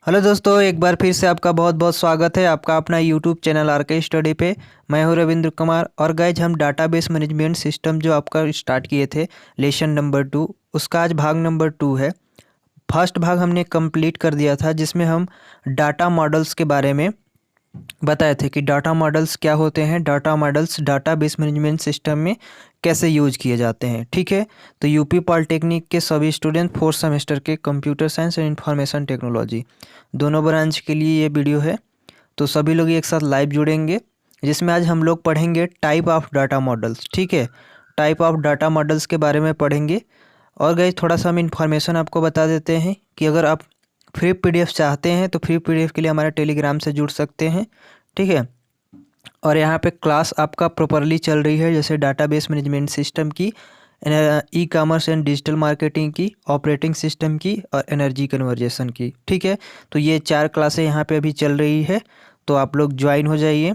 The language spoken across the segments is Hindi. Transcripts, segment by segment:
हेलो दोस्तों, एक बार फिर से आपका बहुत बहुत स्वागत है आपका अपना यूट्यूब चैनल आरके स्टडी पे। मैं हूं रविंद्र कुमार। और गाइज, हम डाटाबेस मैनेजमेंट सिस्टम जो आपका स्टार्ट किए थे लेसन नंबर 2, उसका आज भाग नंबर 2 है। फर्स्ट भाग हमने कंप्लीट कर दिया था जिसमें हम डाटा मॉडल्स के बारे में बताए थे कि डाटा मॉडल्स क्या होते हैं, data models database management system में कैसे यूज किए जाते हैं। ठीक है, तो यूपी पॉलिटेक्निक के सभी स्टूडेंट फोर्थ सेमेस्टर के कंप्यूटर साइंस और इंफॉर्मेशन टेक्नोलॉजी दोनों ब्रांच के लिए ये वीडियो है। तो सभी लोग एक साथ लाइव जुड़ेंगे, जिसमें आज हम लोग पढ़ेंगे टाइप ऑफ डाटा मॉडल्स। ठीक है, टाइप ऑफ डाटा मॉडल्स के बारे में पढ़ेंगे। और गाइस, थोड़ा सा हम इन्फॉर्मेशन आपको बता देते हैं कि अगर आप फ्री पीडीएफ चाहते हैं तो फ्री पीडीएफ के लिए हमारे टेलीग्राम से जुड़ सकते हैं। ठीक है, और यहाँ पे क्लास आपका प्रॉपरली चल रही है, जैसे डाटाबेस मैनेजमेंट सिस्टम की, e commerce and digital marketing की, ऑपरेटिंग सिस्टम की और एनर्जी कन्वर्जेशन की। ठीक है, तो ये 4 क्लासें यहाँ पे अभी चल रही है, तो आप लोग ज्वाइन हो जाइए।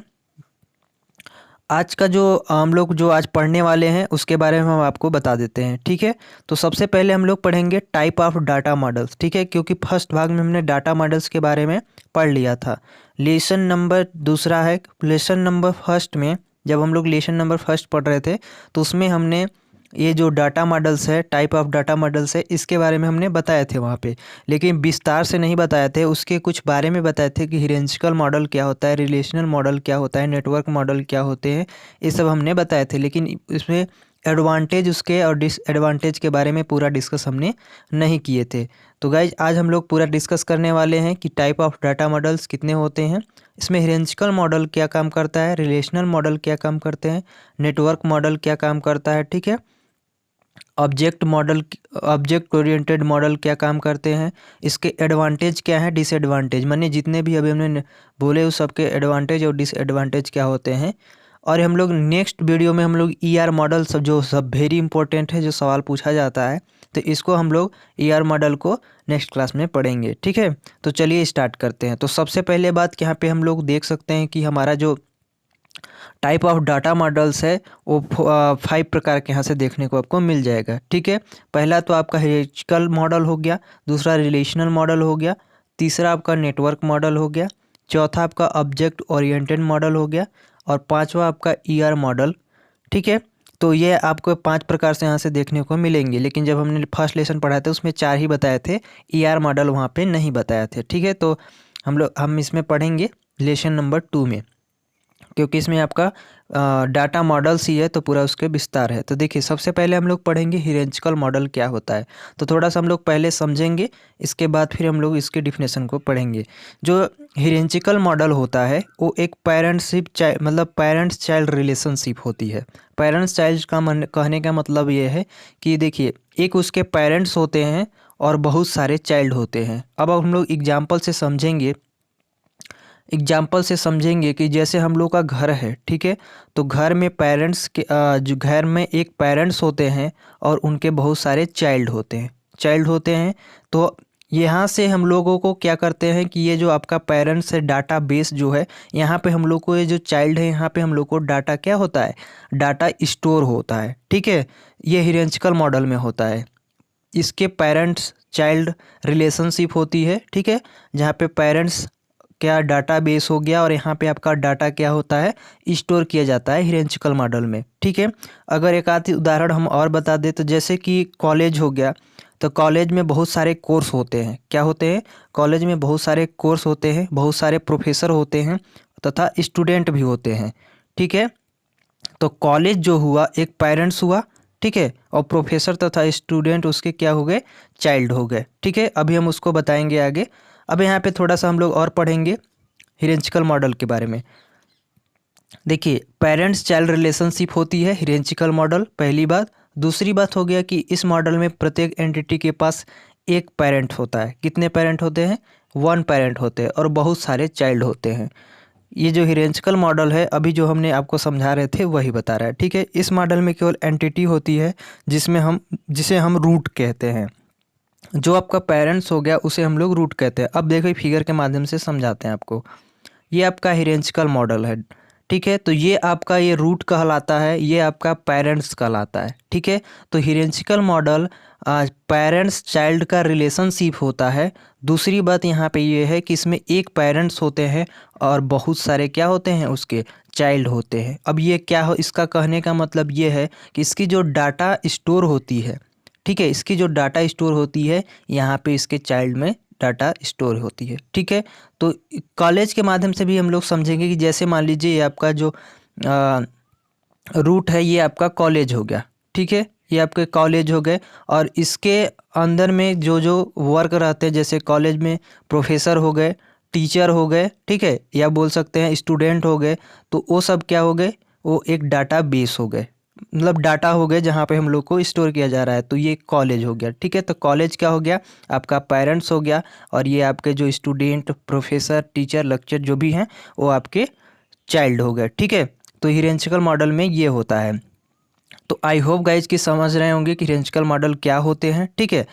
आज का जो हम लोग जो आज पढ़ने वाले हैं उसके बारे में हम आपको बता देते हैं। ठीक है, तो सबसे पहले हम लोग पढ़ेंगे टाइप ऑफ डाटा मॉडल्स। ठीक है, क्योंकि फर्स्ट भाग में हमने डाटा मॉडल्स के बारे में पढ़ लिया था। लेसन नंबर दूसरा है। लेसन नंबर फर्स्ट में जब हम लोग लेसन नंबर फर्स्ट पढ़ रहे थे तो उसमें हमने ये जो डाटा मॉडल्स है, टाइप ऑफ डाटा मॉडल्स है, इसके बारे में हमने बताए थे वहाँ पे, लेकिन विस्तार से नहीं बताए थे। उसके कुछ बारे में बताए थे कि हिरेंशिकल मॉडल क्या होता है, रिलेशनल मॉडल क्या होता है, नेटवर्क मॉडल क्या होते हैं, ये सब हमने बताए थे। लेकिन इसमें एडवांटेज उसके और डिसएडवांटेज के बारे में पूरा डिस्कस हमने नहीं किए थे। तो गाइज, आज हम लोग पूरा डिस्कस करने वाले हैं कि टाइप ऑफ डाटा मॉडल्स कितने होते हैं, इसमें हिरेंशिकल मॉडल क्या काम करता है, रिलेशनल मॉडल क्या काम करते हैं, नेटवर्क मॉडल क्या काम करता है। ठीक है, ऑब्जेक्ट ओरिएंटेड मॉडल क्या काम करते हैं, इसके एडवांटेज क्या है, डिसएडवांटेज, माने जितने भी अभी हमने बोले उस सबके एडवांटेज और डिसएडवांटेज क्या होते हैं। और हम लोग नेक्स्ट वीडियो में हम लोग ईआर मॉडल सब जो सब वेरी इंपॉर्टेंट है, जो सवाल पूछा जाता है, तो इसको हम लोग ईआर मॉडल को नेक्स्ट क्लास में पढ़ेंगे। ठीक है, तो चलिए स्टार्ट करते हैं। तो सबसे पहले बात यहाँ पे हम लोग देख सकते हैं कि हमारा जो टाइप ऑफ डाटा मॉडल्स है वो 5 प्रकार के यहाँ से देखने को आपको मिल जाएगा। ठीक है, पहला तो आपका हियरार्चिकल मॉडल हो गया, दूसरा रिलेशनल मॉडल हो गया, तीसरा आपका नेटवर्क मॉडल हो गया, चौथा आपका ऑब्जेक्ट ओरिएंटेड मॉडल हो गया, और पांचवा आपका ईआर मॉडल। ठीक है, तो ये आपको 5 प्रकार से यहाँ से देखने को मिलेंगे, लेकिन जब हमने फर्स्ट लेसन पढ़ा था उसमें 4 ही बताए थे, ईआर मॉडल वहाँ पे नहीं बताए थे। ठीक है, तो हम इसमें पढ़ेंगे लेसन नंबर 2 में, क्योंकि इसमें आपका डाटा मॉडल्स ही है तो पूरा उसके विस्तार है। तो देखिए, सबसे पहले हम लोग पढ़ेंगे हिरेंशिकल मॉडल क्या होता है। तो थोड़ा सा हम लोग पहले समझेंगे, इसके बाद फिर हम लोग इसके डिफिनेशन को पढ़ेंगे। जो हिरेंशिकल मॉडल होता है वो एक मतलब पेरेंट्स चाइल्ड रिलेशनशिप होती है। पेरेंट्स चाइल्ड का कहने का मतलब ये है कि देखिए, एक उसके पेरेंट्स होते हैं और बहुत सारे चाइल्ड होते हैं। अब हम लोग एग्जाम्पल से समझेंगे कि जैसे हम लोग का घर है। ठीक है, तो घर में जो घर में एक पेरेंट्स होते हैं और उनके बहुत सारे चाइल्ड होते हैं। तो यहाँ से हम लोगों को क्या करते हैं कि ये जो आपका पेरेंट्स है, डाटा बेस जो है, यहाँ पे हम लोग को ये जो चाइल्ड है, यहाँ पे हम लोग को डाटा क्या होता है, डाटा स्टोर होता है। ठीक है, ये हिरेंशिकल मॉडल में होता है। इसके पेरेंट्स चाइल्ड रिलेशनशिप होती है। ठीक है, जहाँ पे पेरेंट्स क्या डाटा बेस हो गया और यहाँ पे आपका डाटा क्या होता है, स्टोर किया जाता है हिरेंशिकल मॉडल में। ठीक है, अगर एक आध उदाहरण हम और बता दें तो जैसे कि कॉलेज हो गया, तो कॉलेज में बहुत सारे कोर्स होते हैं। क्या होते हैं, कॉलेज में बहुत सारे कोर्स होते हैं, बहुत सारे प्रोफेसर होते हैं तथा स्टूडेंट भी होते हैं। ठीक है, तो कॉलेज जो हुआ एक पेरेंट्स हुआ। ठीक है, और प्रोफेसर तथा स्टूडेंट उसके क्या हो गए, चाइल्ड हो गए। ठीक है, अभी हम उसको बताएंगे आगे। अब यहाँ पे थोड़ा सा हम लोग और पढ़ेंगे हिरेंशिकल मॉडल के बारे में। देखिए, पेरेंट्स चाइल्ड रिलेशनशिप होती है हिरेंशिकल मॉडल, पहली बात। दूसरी बात हो गया कि इस मॉडल में प्रत्येक एंटिटी के पास एक पेरेंट होता है। कितने पेरेंट होते हैं, 1 पेरेंट होते हैं, और बहुत सारे चाइल्ड होते हैं। ये जो हिरेंशिकल मॉडल है, अभी जो हमने आपको समझा रहे थे वही बता रहा है। ठीक है, इस मॉडल में केवल एंटिटी होती है जिसे हम रूट कहते हैं। जो आपका पेरेंट्स हो गया उसे हम लोग रूट कहते हैं। अब देखो, फिगर के माध्यम से समझाते हैं आपको। ये आपका हिरेंशिकल मॉडल है। ठीक है, तो ये आपका ये रूट कहलाता है, ये आपका पेरेंट्स कहलाता है। ठीक है, तो हिरेंशिकल मॉडल पेरेंट्स चाइल्ड का रिलेशनशिप होता है, दूसरी बात यहाँ पे ये है कि इसमें एक पेरेंट्स होते हैं और बहुत सारे क्या होते हैं, उसके चाइल्ड होते हैं। अब ये क्या हो, इसका कहने का मतलब ये है कि इसकी जो डाटा स्टोर होती है, ठीक है, इसकी जो डाटा स्टोर होती है यहाँ पे इसके चाइल्ड में डाटा स्टोर होती है, ठीक है। तो कॉलेज के माध्यम से भी हम लोग समझेंगे कि जैसे मान लीजिए ये आपका जो रूट है ये आपका कॉलेज हो गया, ठीक है, ये आपके कॉलेज हो गए और इसके अंदर में जो जो वर्क रहते हैं, जैसे कॉलेज में प्रोफेसर हो गए, टीचर हो गए, ठीक है, या बोल सकते हैं स्टूडेंट हो गए, तो वो सब क्या हो गए, वो एक डाटा बेस हो गए, मतलब डाटा हो गए जहाँ पे हम लोग को स्टोर किया जा रहा है। तो ये कॉलेज हो गया, ठीक है। तो कॉलेज क्या हो गया, आपका पेरेंट्स हो गया और ये आपके जो स्टूडेंट, प्रोफेसर, टीचर, लेक्चर जो भी हैं वो आपके चाइल्ड हो गए, ठीक है। तो हिरेंशिकल मॉडल में ये होता है। तो आई होप गाइज कि समझ रहे होंगे कि हिरेंशिकल मॉडल क्या होते हैं, ठीक है।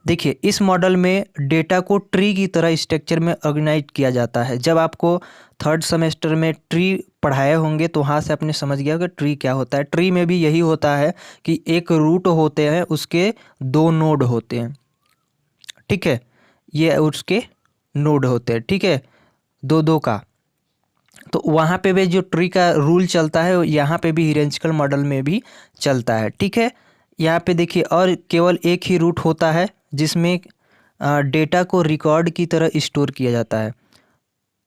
देखिए इस मॉडल में डेटा को ट्री की तरह स्ट्रक्चर में ऑर्गेनाइज किया जाता है। जब आपको थर्ड सेमेस्टर में ट्री पढ़ाए होंगे तो वहाँ से आपने समझ गया कि ट्री क्या होता है। ट्री में भी यही होता है कि एक रूट होते हैं, उसके दो नोड होते हैं, ठीक है, ये उसके नोड होते हैं, ठीक है, दो दो का। तो वहाँ पे भी जो ट्री का रूल चलता है यहाँ पे भी हिरेंशिकल मॉडल में भी चलता है, ठीक है। यहाँ पे देखिए और केवल एक ही रूट होता है जिसमें डेटा को रिकॉर्ड की तरह स्टोर किया जाता है,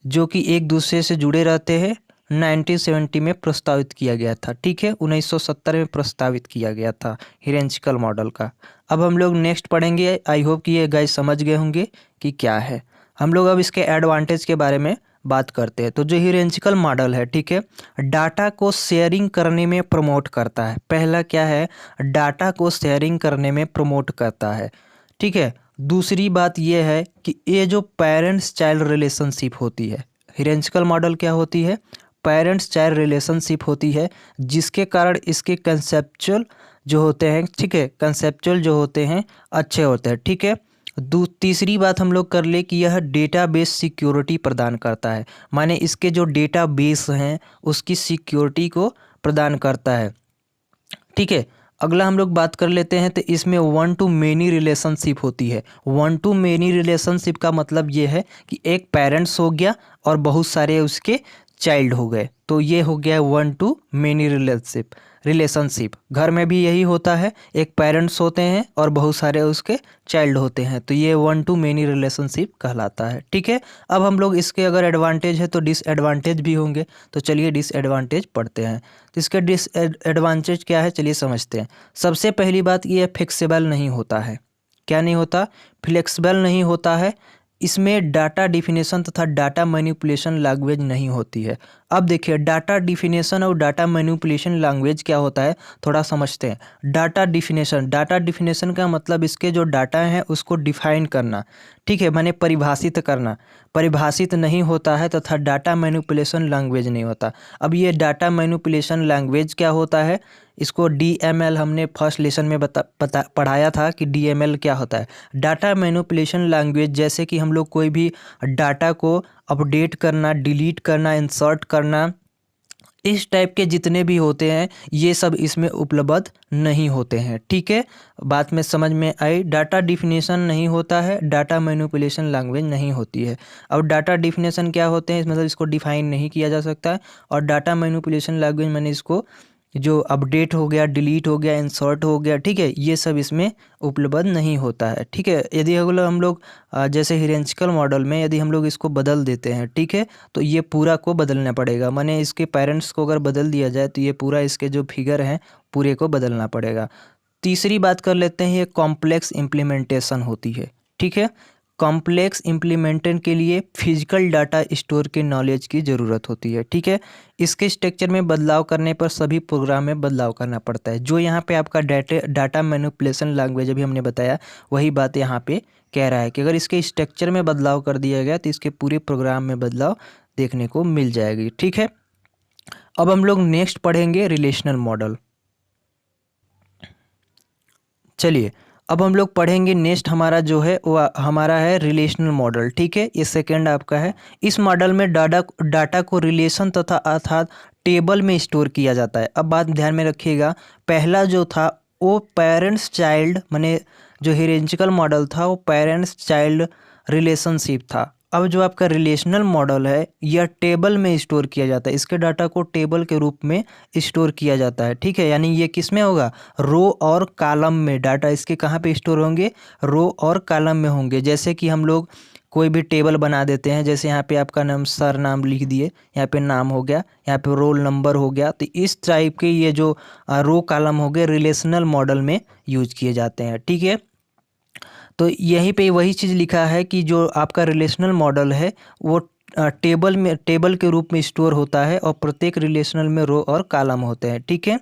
जो कि एक दूसरे से जुड़े रहते हैं। 1970 में प्रस्तावित किया गया था, ठीक है, 1970 में प्रस्तावित किया गया था हिरेंशिकल मॉडल का। अब हम लोग नेक्स्ट पढ़ेंगे। आई होप कि ये गाइस समझ गए होंगे कि क्या है। हम लोग अब इसके एडवांटेज के बारे में बात करते हैं। तो जो हिरेंशिकल मॉडल है, ठीक है, डाटा को शेयरिंग करने में प्रमोट करता है। पहला क्या है, डाटा को शेयरिंग करने में प्रमोट करता है, ठीक है। दूसरी बात यह है कि ये जो पेरेंट्स चाइल्ड रिलेशनशिप होती है, हिरेंशिकल मॉडल क्या होती है, पेरेंट्स चाइल्ड रिलेशनशिप होती है, जिसके कारण इसके कंसेप्चुअल जो होते हैं, ठीक है, कंसेप्चुअल जो होते हैं अच्छे होते हैं, ठीक है। तीसरी बात हम लोग कर ले कि यह डेटाबेस सिक्योरिटी प्रदान करता है, माने इसके जो डेटाबेस हैं उसकी सिक्योरिटी को प्रदान करता है, ठीक है। अगला हम लोग बात कर लेते हैं तो इसमें वन टू मेनी रिलेशनशिप होती है। वन टू मेनी रिलेशनशिप का मतलब ये है कि एक पेरेंट्स हो गया और बहुत सारे उसके चाइल्ड हो गए, तो ये हो गया वन टू मेनी रिलेशनशिप। घर में भी यही होता है, एक पेरेंट्स होते हैं और बहुत सारे उसके चाइल्ड होते हैं, तो ये वन टू मेनी रिलेशनशिप कहलाता है, ठीक है। अब हम लोग इसके अगर एडवांटेज है तो डिसएडवांटेज भी होंगे, तो चलिए डिसएडवांटेज पढ़ते हैं। तो इसके डिसएडवांटेज क्या है, चलिए समझते हैं। सबसे पहली बात ये फ्लेक्सिबल नहीं होता है। क्या नहीं होता, फ्लेक्सिबल नहीं होता है। इसमें डाटा डिफिनेशन तथा डाटा मैनिपुलेशन लैंग्वेज नहीं होती है। अब देखिए डाटा डिफिनेशन और डाटा मैनिपुलेशन लैंग्वेज क्या होता है, थोड़ा समझते हैं। डाटा डिफिनेशन का मतलब इसके जो डाटा हैं उसको डिफाइन करना, ठीक है, माने परिभाषित करना, परिभाषित नहीं होता है, तथा डाटा मैनिपुलेशन लैंग्वेज नहीं होता। अब ये डाटा मैनिपुलेशन लैंग्वेज क्या होता है, इसको डीएमएल हमने फर्स्ट लेसन में पढ़ाया था कि डीएमएल क्या होता है। डाटा मैनिपुलेशन लैंग्वेज, जैसे कि हम लोग कोई भी डाटा को अपडेट करना, डिलीट करना, इंसर्ट करना, इस टाइप के जितने भी होते हैं ये सब इसमें उपलब्ध नहीं होते हैं, ठीक है। बात में समझ में आई, डाटा डिफिनेशन नहीं होता है, डाटा मैनिपुलेशन लैंग्वेज नहीं होती है। अब डाटा डिफिनेशन क्या होते हैं, मतलब इसको डिफाइन नहीं किया जा सकता है, और डाटा मैनिपुलेशन लैंग्वेज मैंने इसको जो अपडेट हो गया, डिलीट हो गया, इंसर्ट हो गया, ठीक है, ये सब इसमें उपलब्ध नहीं होता है, ठीक है। यदि अगर हम लोग जैसे हिरेंशिकल मॉडल में यदि हम लोग इसको बदल देते हैं, ठीक है, तो ये पूरा को बदलना पड़ेगा, माने इसके पेरेंट्स को अगर बदल दिया जाए तो ये पूरा इसके जो फिगर हैं पूरे को बदलना पड़ेगा। तीसरी बात कर लेते हैं, ये कॉम्प्लेक्स इम्प्लीमेंटेशन होती है, ठीक है। कॉम्प्लेक्स इम्प्लीमेंटेशन के लिए फिजिकल डाटा स्टोर के नॉलेज की ज़रूरत होती है, ठीक है। इसके स्ट्रक्चर में बदलाव करने पर सभी प्रोग्राम में बदलाव करना पड़ता है। जो यहाँ पे आपका डाटा मैनिपुलेशन लैंग्वेज अभी हमने बताया, वही बात यहाँ पे कह रहा है कि अगर इसके स्ट्रक्चर में बदलाव कर दिया गया तो इसके पूरे प्रोग्राम में बदलाव देखने को मिल जाएगी, ठीक है। अब हम लोग नेक्स्ट पढ़ेंगे रिलेशनल मॉडल। चलिए अब हम लोग पढ़ेंगे नेक्स्ट, हमारा जो है वो हमारा है रिलेशनल मॉडल, ठीक है, ये सेकंड आपका है। इस मॉडल में डाटा को रिलेशन तथा अर्थात टेबल में स्टोर किया जाता है। अब बात ध्यान में रखिएगा, पहला जो था वो पेरेंट्स चाइल्ड, माने जो हिरेंशिकल मॉडल था वो पेरेंट्स चाइल्ड रिलेशनशिप था। अब जो आपका रिलेशनल मॉडल है यह टेबल में स्टोर किया जाता है, इसके डाटा को टेबल के रूप में स्टोर किया जाता है, ठीक है। यानी ये किस में होगा, रो और कॉलम में। डाटा इसके कहाँ पे स्टोर होंगे, रो और कॉलम में होंगे। जैसे कि हम लोग कोई भी टेबल बना देते हैं, जैसे यहाँ पे आपका नाम, सर नाम लिख दिए, यहाँ पे नाम हो गया, यहाँ पे रोल नंबर हो गया। तो इस टाइप के ये जो रो कॉलम हो गए रिलेशनल मॉडल में यूज किए जाते हैं, ठीक है। तो यहीं पे वही चीज़ लिखा है कि जो आपका रिलेशनल मॉडल है वो टेबल के रूप में स्टोर होता है और प्रत्येक रिलेशनल में रो और कॉलम होते हैं, ठीक है।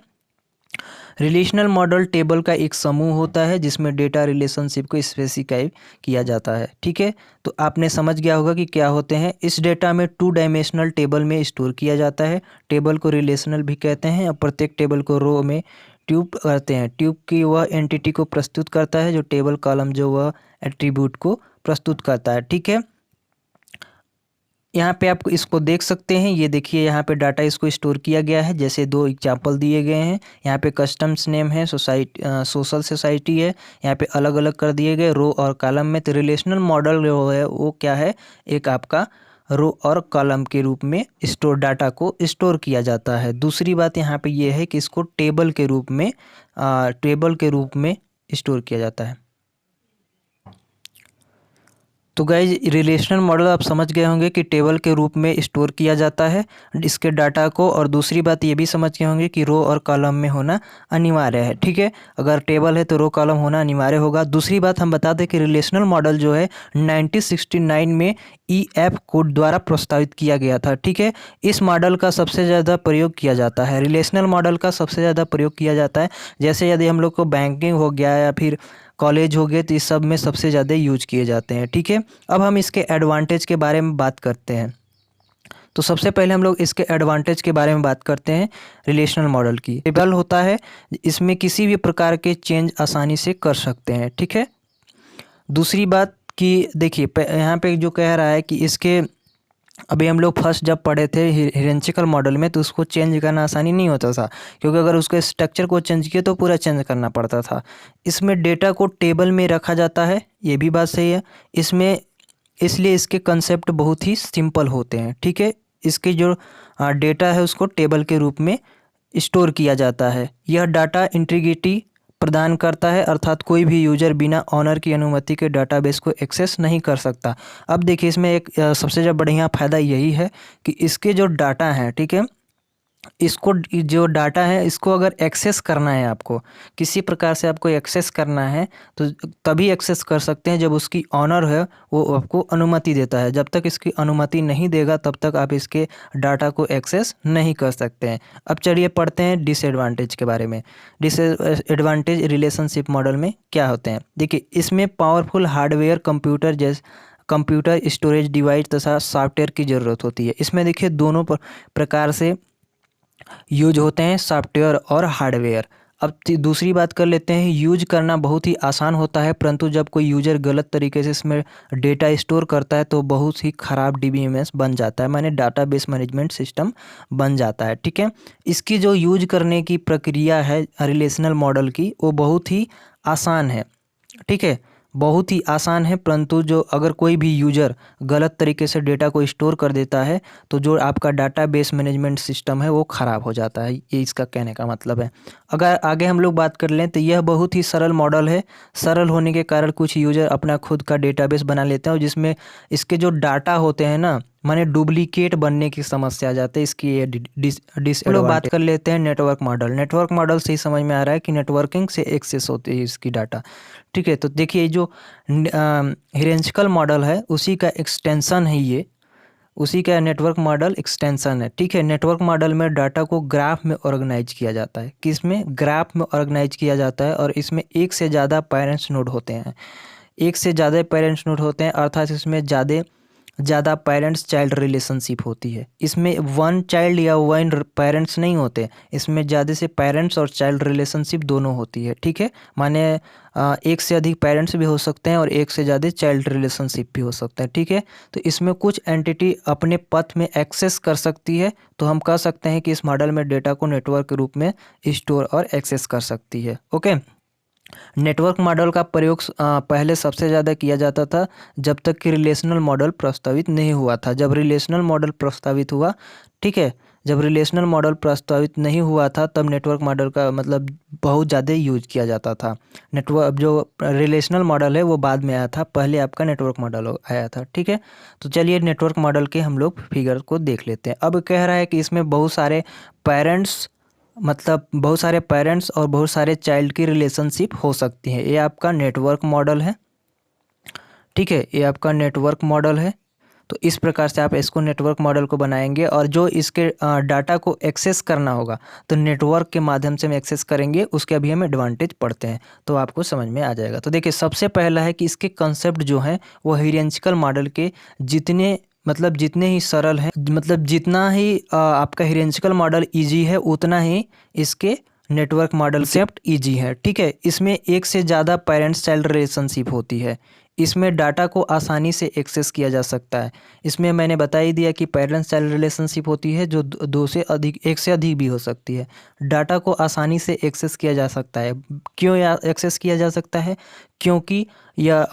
रिलेशनल मॉडल टेबल का एक समूह होता है जिसमें डेटा रिलेशनशिप को स्पेसिफाई किया जाता है, ठीक है। तो आपने समझ गया होगा कि क्या होते हैं। इस डेटा में 2 डायमेंशनल टेबल में स्टोर किया जाता है। टेबल को रिलेशनल भी कहते हैं और प्रत्येक टेबल को रो में ट्यूब करते हैं। ट्यूब की वह एंटिटी को प्रस्तुत करता है जो टेबल कॉलम जो वह एट्रीब्यूट को प्रस्तुत करता है, ठीक है। यहाँ पे आप इसको देख सकते हैं, ये देखिए यहाँ पे डाटा इसको स्टोर किया गया है। जैसे 2 एग्जाम्पल दिए गए हैं, यहाँ पे कस्टम्स नेम है, सोशल सोसाइटी है, यहाँ पे अलग अलग कर दिए गए रो और कॉलम में। तो रिलेशनल मॉडल जो है वो क्या है, एक आपका रो और कॉलम के रूप में डाटा को स्टोर किया जाता है। दूसरी बात यहाँ पे ये है कि इसको टेबल के रूप में स्टोर किया जाता है। तो गाइज रिलेशनल मॉडल आप समझ गए होंगे कि टेबल के रूप में स्टोर किया जाता है इसके डाटा को। और दूसरी बात ये भी समझ गए होंगे कि रो और कॉलम में होना अनिवार्य है, ठीक है। अगर टेबल है तो रो कॉलम होना अनिवार्य होगा। दूसरी बात हम बता दें कि रिलेशनल मॉडल जो है 1969 में EF कोड द्वारा प्रस्तावित किया गया था, ठीक है। इस मॉडल का सबसे ज़्यादा प्रयोग किया जाता है, रिलेशनल मॉडल का सबसे ज़्यादा प्रयोग किया जाता है। जैसे यदि हम लोग को बैंकिंग हो गया या फिर कॉलेज हो गए तो इस सब में सबसे ज़्यादा यूज किए जाते हैं, ठीक है। अब हम इसके एडवांटेज के बारे में बात करते हैं। तो सबसे पहले हम लोग इसके एडवांटेज के बारे में बात करते हैं। रिलेशनल मॉडल की टेबल होता है, इसमें किसी भी प्रकार के चेंज आसानी से कर सकते हैं, ठीक है। दूसरी बात कि देखिए यहाँ पे जो कह रहा है कि इसके अभी हम लोग फर्स्ट जब पढ़े थे हिरेंचिकल मॉडल में तो उसको चेंज करना आसानी नहीं होता था, क्योंकि अगर उसके स्ट्रक्चर को चेंज किए तो पूरा चेंज करना पड़ता था। इसमें डेटा को टेबल में रखा जाता है, ये भी बात सही है इसमें, इसलिए इसके कंसेप्ट बहुत ही सिंपल होते हैं, ठीक है। इसके जो डेटा है उसको टेबल के रूप में स्टोर किया जाता है। यह डाटा इंटीग्रिटी प्रदान करता है, अर्थात कोई भी यूजर बिना ऑनर की अनुमति के डाटाबेस को एक्सेस नहीं कर सकता। अब देखिए इसमें एक सबसे ज़्यादा बढ़िया फ़ायदा यही है कि इसके जो डाटा हैं, ठीक है, इसको जो डाटा है इसको अगर एक्सेस करना है, आपको किसी प्रकार से आपको एक्सेस करना है तो तभी एक्सेस कर सकते हैं जब उसकी ऑनर है वो आपको अनुमति देता है। जब तक इसकी अनुमति नहीं देगा तब तक आप इसके डाटा को एक्सेस नहीं कर सकते हैं। अब चलिए पढ़ते हैं डिसएडवांटेज के बारे में। डिसएडवांटेज रिलेशनशिप मॉडल में क्या होते हैं, देखिए इसमें powerful hardware computer storage device तथा सॉफ्टवेयर की ज़रूरत होती है। इसमें देखिए दोनों प्रकार से यूज होते हैं, सॉफ्टवेयर और हार्डवेयर। अब दूसरी बात कर लेते हैं, यूज करना बहुत ही आसान होता है, परंतु जब कोई यूजर गलत तरीके से इसमें डेटा स्टोर करता है तो बहुत ही ख़राब DBMS बन जाता है, माने डाटाबेस मैनेजमेंट सिस्टम बन जाता है, ठीक है। इसकी जो यूज करने की प्रक्रिया है रिलेशनल मॉडल की वो बहुत ही आसान है, ठीक है, बहुत ही आसान है। परंतु जो अगर कोई भी यूजर गलत तरीके से डेटा को स्टोर कर देता है तो जो आपका डाटाबेस मैनेजमेंट सिस्टम है वो ख़राब हो जाता है, ये इसका कहने का मतलब है। अगर आगे हम लोग बात कर लें तो यह बहुत ही सरल मॉडल है। सरल होने के कारण कुछ यूजर अपना खुद का डेटाबेस बना लेते हैं और जिसमें इसके जो डाटा होते हैं ना, माने डुप्लीकेट बनने की समस्या आ जाती है, इसकी ये लोग बात कर लेते हैं नेटवर्क मॉडल। नेटवर्क मॉडल से ही समझ में आ रहा है कि नेटवर्किंग से एक्सेस होती है इसकी डाटा, ठीक है। तो देखिए जो हिरेंचिकल मॉडल है उसी का एक्सटेंशन है ये, उसी का नेटवर्क मॉडल एक्सटेंशन है, ठीक है। नेटवर्क मॉडल में डाटा को ग्राफ में ऑर्गेनाइज किया जाता है, किसमें, ग्राफ में ऑर्गेनाइज किया जाता है। और इसमें एक से ज़्यादा पेरेंट्स नोड होते हैं, एक से ज़्यादा पेरेंट्स नोड होते हैं, अर्थात इसमें ज़्यादा पेरेंट्स चाइल्ड रिलेशनशिप होती है। इसमें वन चाइल्ड या वन पेरेंट्स नहीं होते, इसमें ज़्यादा से पेरेंट्स और चाइल्ड रिलेशनशिप दोनों होती है, ठीक है। माने एक से अधिक पेरेंट्स भी हो सकते हैं और एक से ज़्यादा चाइल्ड रिलेशनशिप भी हो सकते हैं, ठीक है। तो इसमें कुछ एंटिटी अपने पथ में एक्सेस कर सकती है, तो हम कह सकते हैं कि इस मॉडल में डेटा को नेटवर्क के रूप में स्टोर और एक्सेस कर सकती है, ओके। नेटवर्क मॉडल का प्रयोग पहले सबसे ज़्यादा किया जाता था जब तक कि रिलेशनल मॉडल प्रस्तावित नहीं हुआ था। जब रिलेशनल मॉडल प्रस्तावित हुआ, ठीक है, जब रिलेशनल मॉडल प्रस्तावित नहीं हुआ था तब नेटवर्क मॉडल का मतलब बहुत ज़्यादा यूज किया जाता था। नेटवर्क जो रिलेशनल मॉडल है वो बाद में आया था, पहले आपका नेटवर्क मॉडल आया था, ठीक है। तो चलिए नेटवर्क मॉडल के हम लोग फिगर को देख लेते हैं। अब कह रहा है कि इसमें बहुत सारे पेरेंट्स, मतलब बहुत सारे पेरेंट्स और बहुत सारे चाइल्ड की रिलेशनशिप हो सकती है। ये आपका नेटवर्क मॉडल है, ठीक है, ये आपका नेटवर्क मॉडल है। तो इस प्रकार से आप इसको नेटवर्क मॉडल को बनाएंगे और जो इसके डाटा को एक्सेस करना होगा तो नेटवर्क के माध्यम से हम एक्सेस करेंगे, उसके अभी हम एडवांटेज पढ़ते हैं तो आपको समझ में आ जाएगा। तो देखिए सबसे पहला है कि इसके कंसेप्ट जो हैं वो हायरार्किकल मॉडल के जितने मतलब जितने ही सरल हैं, मतलब जितना ही आपका हायरार्किकल मॉडल इजी है उतना ही इसके नेटवर्क मॉडल कंसेप्ट इजी है, ठीक है। इसमें एक से ज़्यादा पेरेंट्स चाइल्ड रिलेशनशिप होती है। इसमें डाटा को आसानी से एक्सेस किया जा सकता है। इसमें मैंने बता ही दिया कि पेरेंट्स चाइल्ड रिलेशनशिप होती है जो दो से अधिक, एक से अधिक भी हो सकती है। डाटा को आसानी से एक्सेस किया जा सकता है। क्यों एक्सेस किया जा सकता है? क्योंकि यह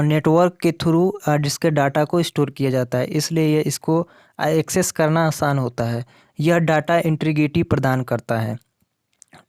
नेटवर्क के थ्रू जिसके डाटा को स्टोर किया जाता है, इसलिए ये इसको एक्सेस करना आसान होता है। यह डाटा इंटीग्रिटी प्रदान करता है,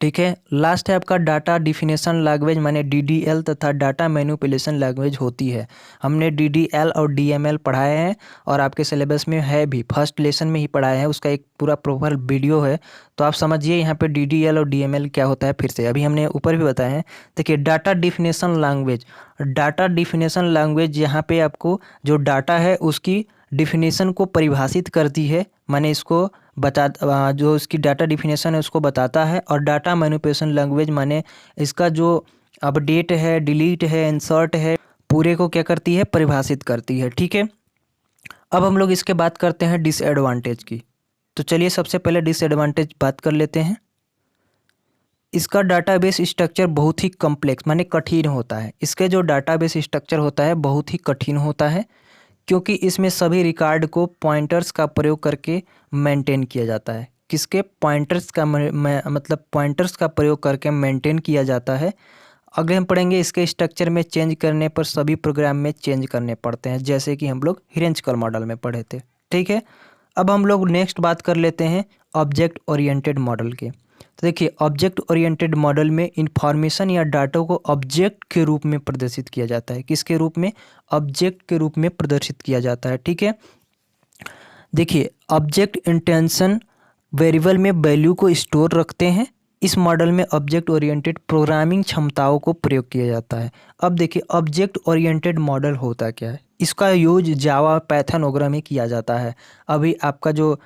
ठीक है। लास्ट है आपका डाटा डिफिनेशन लैंग्वेज, माने डीडीएल तथा डाटा मैनिपुलेशन लैंग्वेज होती है। हमने डीडीएल और डीएमएल पढ़ाए हैं और आपके सिलेबस में है भी, फर्स्ट लेसन में ही पढ़ाए हैं, उसका एक पूरा प्रॉपर वीडियो है। तो आप समझिए यहाँ पे डीडीएल और डीएमएल क्या होता है फिर से, अभी हमने ऊपर भी बताया है। देखिए data definition language, data definition language यहाँ पे आपको जो डाटा है उसकी डिफिनेशन को परिभाषित करती है, माने इसको जो इसकी डाटा डिफिनेशन है उसको बताता है। और डाटा मैनिपुलेशन लैंग्वेज माने इसका जो अपडेट है, डिलीट है, इंसर्ट है, पूरे को क्या करती है, परिभाषित करती है, ठीक है। अब हम लोग इसके बात करते हैं डिसएडवांटेज की। तो चलिए सबसे पहले डिसएडवांटेज बात कर लेते हैं। इसका डाटाबेस स्ट्रक्चर बहुत ही कॉम्प्लेक्स माने कठिन होता है। इसके जो डाटाबेस स्ट्रक्चर होता है बहुत ही कठिन होता है, क्योंकि इसमें सभी रिकॉर्ड को पॉइंटर्स का प्रयोग करके मेंटेन किया जाता है। किसके? पॉइंटर्स का मतलब पॉइंटर्स का प्रयोग करके मेंटेन किया जाता है। अगले हम पढ़ेंगे इसके स्ट्रक्चर में चेंज करने पर सभी प्रोग्राम में चेंज करने पड़ते हैं, जैसे कि हम लोग हायरार्किकल मॉडल में पढ़े थे, ठीक है। अब हम लोग नेक्स्ट बात कर लेते हैं ऑब्जेक्ट ओरिएंटेड मॉडल के। तो देखिए ऑब्जेक्ट ओरिएंटेड मॉडल में इंफॉर्मेशन या डाटा को ऑब्जेक्ट के रूप में प्रदर्शित किया जाता है। किसके रूप में? ऑब्जेक्ट के रूप में प्रदर्शित किया जाता है, ठीक है। देखिए ऑब्जेक्ट इंटेंशन वेरिएबल में वैल्यू को स्टोर रखते हैं। इस मॉडल में ऑब्जेक्ट ओरिएंटेड प्रोग्रामिंग क्षमताओं को प्रयोग किया जाता है। अब देखिए ऑब्जेक्ट ओरिएंटेड मॉडल होता क्या है? इसका यूज जावा, पाइथन वगैरह में किया जाता है। अभी आपका जो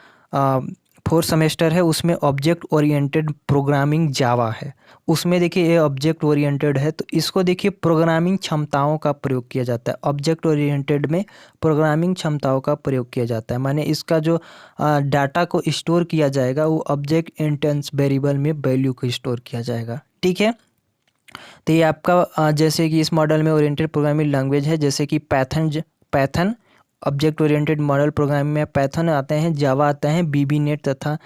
फोर्थ सेमेस्टर है उसमें ऑब्जेक्ट ओरिएंटेड प्रोग्रामिंग जावा है, उसमें देखिए ये ऑब्जेक्ट ओरिएंटेड है। तो इसको देखिए प्रोग्रामिंग क्षमताओं का प्रयोग किया जाता है। ऑब्जेक्ट ओरिएंटेड में प्रोग्रामिंग क्षमताओं का प्रयोग किया जाता है, माने इसका जो डाटा को स्टोर किया जाएगा वो ऑब्जेक्ट इंटेंस वेरिएबल में वैल्यू को स्टोर किया जाएगा, ठीक है। तो ये आपका जैसे कि इस मॉडल में ओरिएंटेड प्रोग्रामिंग लैंग्वेज है, जैसे कि Python object oriented model programming में पैथन आते हैं, जावा आते हैं, बीबीनेट तथा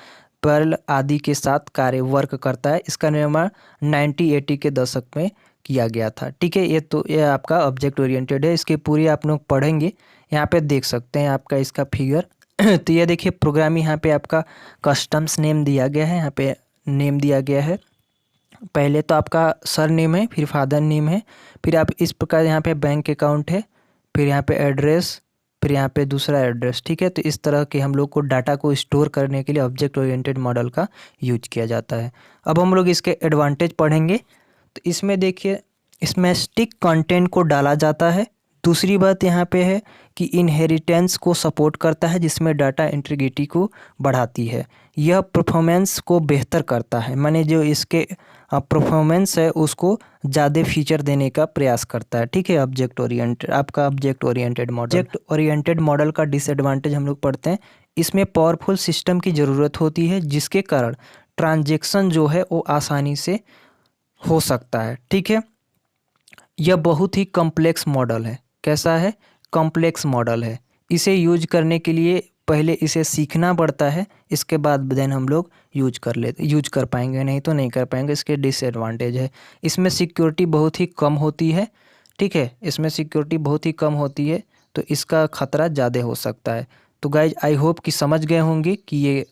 पर्ल आदि के साथ कार्य वर्क करता है। इसका निर्माण 1980 के दशक में किया गया था, ठीक है। ये आपका ऑब्जेक्ट ओरिएंटेड है। इसके पूरी आप लोग पढ़ेंगे, यहाँ पे देख सकते हैं आपका इसका फिगर। तो ये देखिए प्रोग्रामिंग, यहाँ पे आपका कस्टम्स नेम दिया गया है, यहाँ पे नेम दिया गया है। पहले तो आपका सर नेम है, फिर फादर नेम है, फिर आप इस प्रकार यहाँ पे बैंक अकाउंट है, फिर यहाँ पे एड्रेस, फिर यहाँ पे दूसरा एड्रेस, ठीक है। तो इस तरह के हम लोग को डाटा को स्टोर करने के लिए ऑब्जेक्ट ओरिएंटेड मॉडल का यूज किया जाता है। अब हम लोग इसके एडवांटेज पढ़ेंगे। तो इसमें देखिए इसमें स्टिक कंटेंट को डाला जाता है। दूसरी बात यहाँ पे है कि इनहेरिटेंस को सपोर्ट करता है, जिसमें डाटा इंटीग्रिटी को बढ़ाती है। यह परफॉर्मेंस को बेहतर करता है, माने जो इसके परफॉर्मेंस है उसको ज़्यादा फीचर देने का प्रयास करता है, ठीक है। ऑब्जेक्ट ओरिएंटेड मॉडल का डिसएडवांटेज हम लोग पढ़ते हैं। इसमें पावरफुल सिस्टम की ज़रूरत होती है, जिसके कारण ट्रांजैक्शन जो है वो आसानी से हो सकता है, ठीक है। यह बहुत ही कॉम्प्लेक्स मॉडल है। कैसा है? कॉम्प्लेक्स मॉडल है। इसे यूज करने के लिए पहले इसे सीखना पड़ता है, इसके बाद देन हम लोग यूज कर पाएंगे, नहीं तो नहीं कर पाएंगे। इसके डिसएडवांटेज है, इसमें सिक्योरिटी बहुत ही कम होती है, ठीक है, इसमें सिक्योरिटी बहुत ही कम होती है, तो इसका खतरा ज़्यादा हो सकता है। तो गाइज आई होप कि समझ गए होंगे कि ये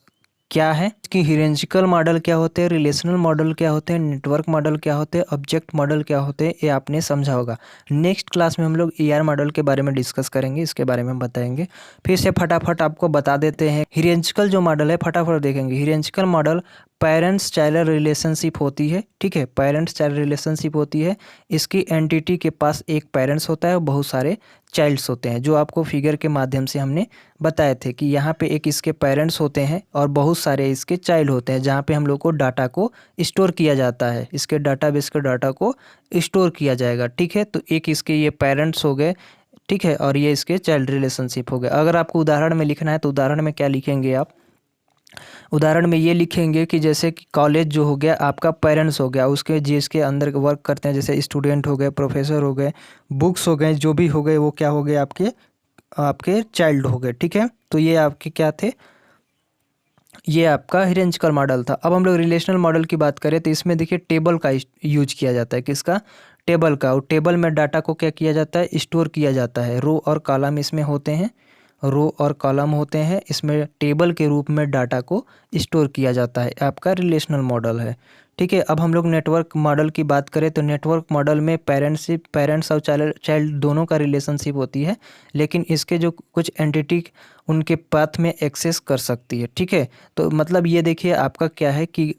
क्या है, कि हियरार्चिकल मॉडल क्या होते हैं, रिलेशनल मॉडल क्या होते हैं, नेटवर्क मॉडल क्या होते हैं, ऑब्जेक्ट मॉडल क्या होते हैं, ये आपने समझा होगा। नेक्स्ट क्लास में हम लोग ER मॉडल के बारे में डिस्कस करेंगे, इसके बारे में बताएंगे। फिर से फटाफट आपको बता देते हैं, हियरार्चिकल जो मॉडल है फटाफट देखेंगे। हियरार्चिकल मॉडल पेरेंट्स चाइल्ड रिलेशनशिप होती है, ठीक है, पेरेंट्स चाइल्ड रिलेशनशिप होती है। इसकी एंटिटी के पास एक पेरेंट्स होता है और बहुत सारे चाइल्ड्स होते हैं, जो आपको फिगर के माध्यम से हमने बताए थे कि यहाँ पे एक इसके पेरेंट्स होते हैं और बहुत सारे इसके चाइल्ड होते हैं, जहाँ पे हम लोग को डाटा को स्टोर किया जाता है, इसके डाटाबेस के डाटा को स्टोर किया जाएगा, ठीक है। तो एक इसके ये पेरेंट्स हो गए, ठीक है, और ये इसके चाइल्ड रिलेशनशिप हो गए। अगर आपको उदाहरण में लिखना है तो उदाहरण में क्या लिखेंगे आप, उदाहरण में ये लिखेंगे कि जैसे कि कॉलेज जो हो गया आपका पेरेंट्स हो गया, उसके जिसके अंदर वर्क करते हैं, जैसे स्टूडेंट हो गए, प्रोफेसर हो गए, बुक्स हो गए, जो भी हो गए वो क्या हो गए, आपके आपके चाइल्ड हो गए, ठीक है। तो ये आपके क्या थे, ये आपका हियरार्चिकल मॉडल था। अब हम लोग रिलेशनल मॉडल की बात करें तो इसमें देखिए टेबल का यूज किया जाता है, किसका, टेबल का। और टेबल में डाटा को क्या किया जाता है, स्टोर किया जाता है। रो और कॉलम इसमें होते हैं, रो और कॉलम होते हैं, इसमें टेबल के रूप में डाटा को स्टोर किया जाता है, आपका रिलेशनल मॉडल है, ठीक है। अब हम लोग नेटवर्क मॉडल की बात करें तो नेटवर्क मॉडल में पेरेंट्स और चाइल्ड दोनों का रिलेशनशिप होती है, लेकिन इसके जो कुछ एंटिटी उनके पाथ में एक्सेस कर सकती है, ठीक है। तो मतलब ये देखिए आपका क्या है कि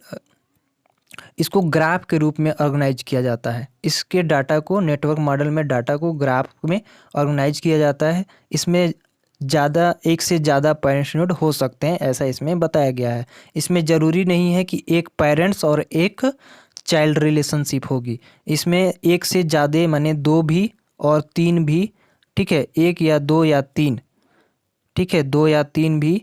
इसको ग्राफ के रूप में ऑर्गेनाइज किया जाता है, इसके डाटा को, नेटवर्क मॉडल में डाटा को ग्राफ में ऑर्गेनाइज किया जाता है। इसमें एक से ज़्यादा पेरेंट्स नोड हो सकते हैं, ऐसा इसमें बताया गया है। इसमें ज़रूरी नहीं है कि एक पेरेंट्स और एक चाइल्ड रिलेशनशिप होगी, इसमें एक से ज़्यादा माने 2 भी और 3 भी, ठीक है, 1 या 2 या 3, ठीक है, 2 या 3 भी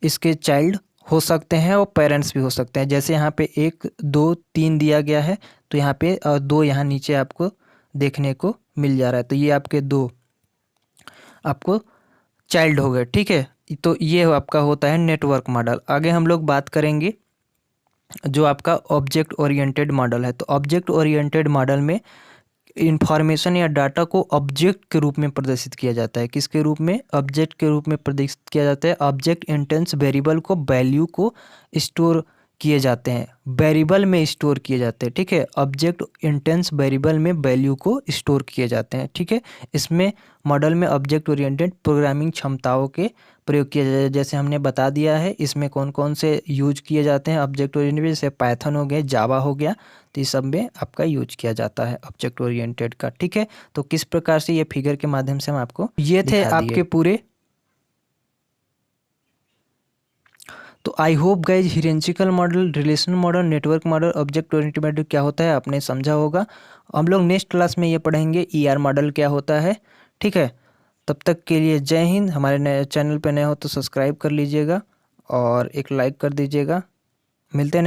इसके चाइल्ड हो सकते हैं और पेरेंट्स भी हो सकते हैं। जैसे यहाँ पे 1 2 3 दिया गया है, तो यहाँ पे और 2 यहाँ नीचे आपको देखने को मिल जा रहा है, तो ये आपके 2 आपको चाइल्ड हो गए, ठीक है। तो ये आपका होता है नेटवर्क मॉडल। आगे हम लोग बात करेंगे जो आपका ऑब्जेक्ट ओरिएंटेड मॉडल है। तो ऑब्जेक्ट ओरिएंटेड मॉडल में इंफॉर्मेशन या डाटा को ऑब्जेक्ट के रूप में प्रदर्शित किया जाता है, किसके रूप में, ऑब्जेक्ट के रूप में प्रदर्शित किया जाता है। ऑब्जेक्ट इंटेंस वेरिएबल को, वैल्यू को स्टोर किए जाते हैं, वेरिएबल में स्टोर किए जाते हैं, ठीक है। ऑब्जेक्ट इंटेंस वेरिएबल में वैल्यू को स्टोर किए जाते हैं, ठीक है। इसमें मॉडल में ऑब्जेक्ट ओरिएंटेड प्रोग्रामिंग क्षमताओं के प्रयोग किया जाता है, जैसे हमने बता दिया है। इसमें कौन कौन से यूज किए जाते हैं ऑब्जेक्ट ओरिएंटेड, जैसे पाइथन हो गया, जावा हो गया, तो इस सब में आपका यूज किया जाता है ऑब्जेक्ट ओरिएंटेड का, ठीक है। तो किस प्रकार से ये फिगर के माध्यम से हम आपको ये थे आपके पूरे। तो I hope guys hierarchical model, relational model, network model, object oriented model क्या होता है आपने समझा होगा। हम लोग नेक्स्ट क्लास में ये पढ़ेंगे ER मॉडल क्या होता है, ठीक है। तब तक के लिए जय हिंद। हमारे नए चैनल पे नए हो तो सब्सक्राइब कर लीजिएगा और एक लाइक कर दीजिएगा। मिलते हैं